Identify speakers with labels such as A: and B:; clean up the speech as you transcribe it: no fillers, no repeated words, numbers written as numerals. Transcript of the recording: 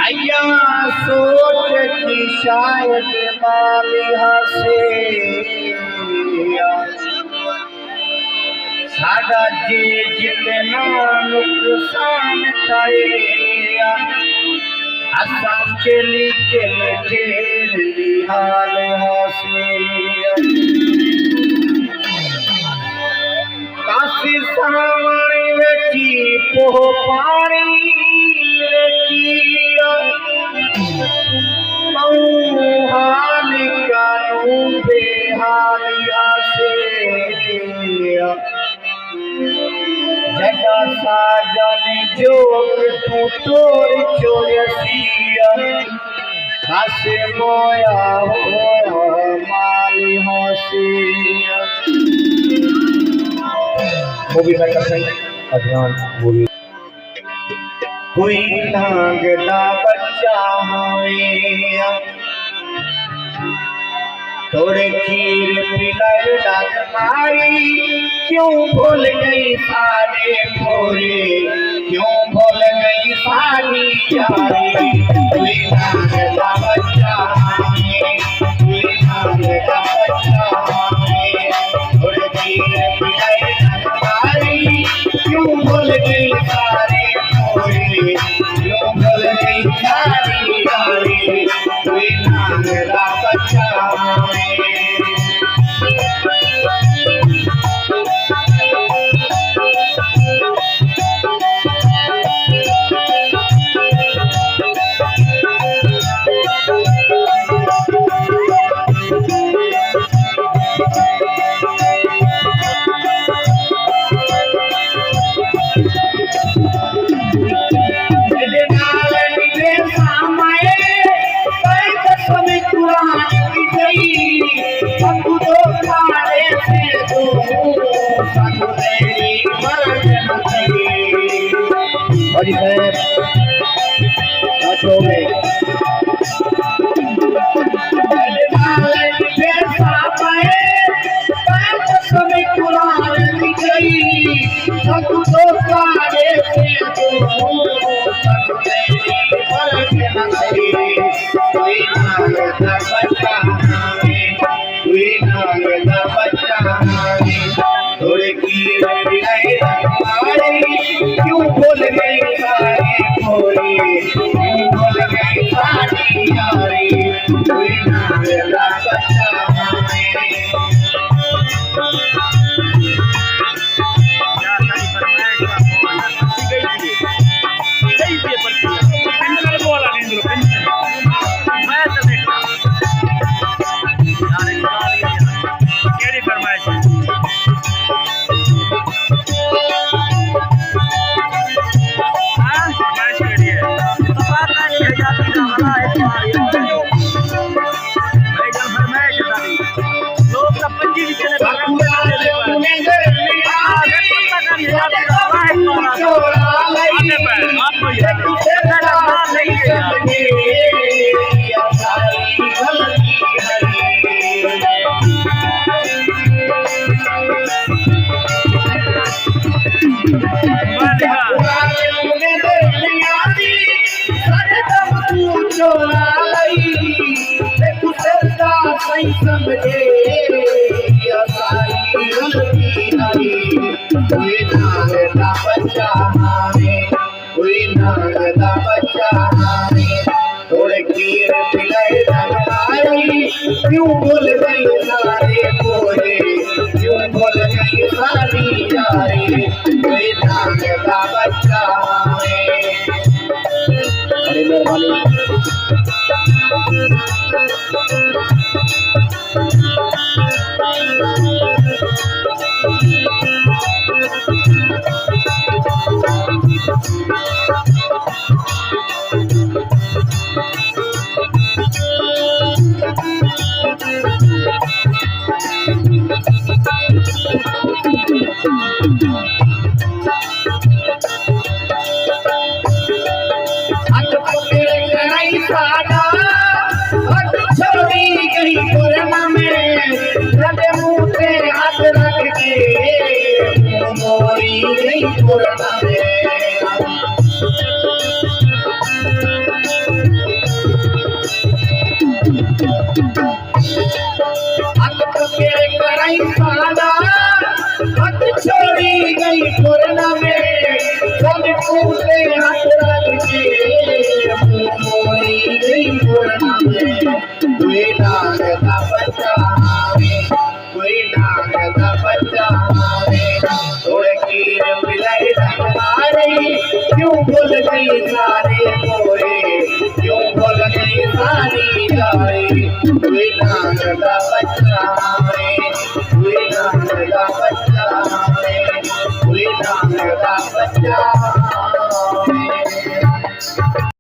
A: अया सोच की शायद मालिहा से साडा जे जितना नुकसान थाए असा चली चल ढेर हाल हासे काशी सावणी वेची पोह पानी वेची हाल कानू बेहाली आसे जगा साजन जोग तू तोर चोरसिया कासे मोया हो माली हसिया मूवी मेकर से अभियान मूवी कोई नांग दा बच्चा हवे थोड़े खीर पिलाई डाक मारी क्यों भूल गई सारे भोरे क्यों भूल गई सारी यारी कोई नांग दा बच्चा हवे कोई नांग दा बच्चा हवे थोड़े खीर पिलाई क्यों भूल गई सारे भोरे क्यों भूल गई सारी यारी कोई नांग दा बच्चा क्यों भूल गई सारी भोरे क्यों भूल गई सारी यारी कोई नांग दा बच्चा क्यों भूल गई सारे भोरे क्यों भूल गई सारी यारी कोई नांग दा बच्चा अरे मेहरबानी टूटे हाथ रख के मोरी गई मोरना में कोई नाग दा बच्चा आवे कोई नाग दा बच्चा आवे थोड़े कीर मिलाई मारे क्यों भूल गई सारे मोरे क्यों भूल गई सारी यारी कोई नाग दा बच्चा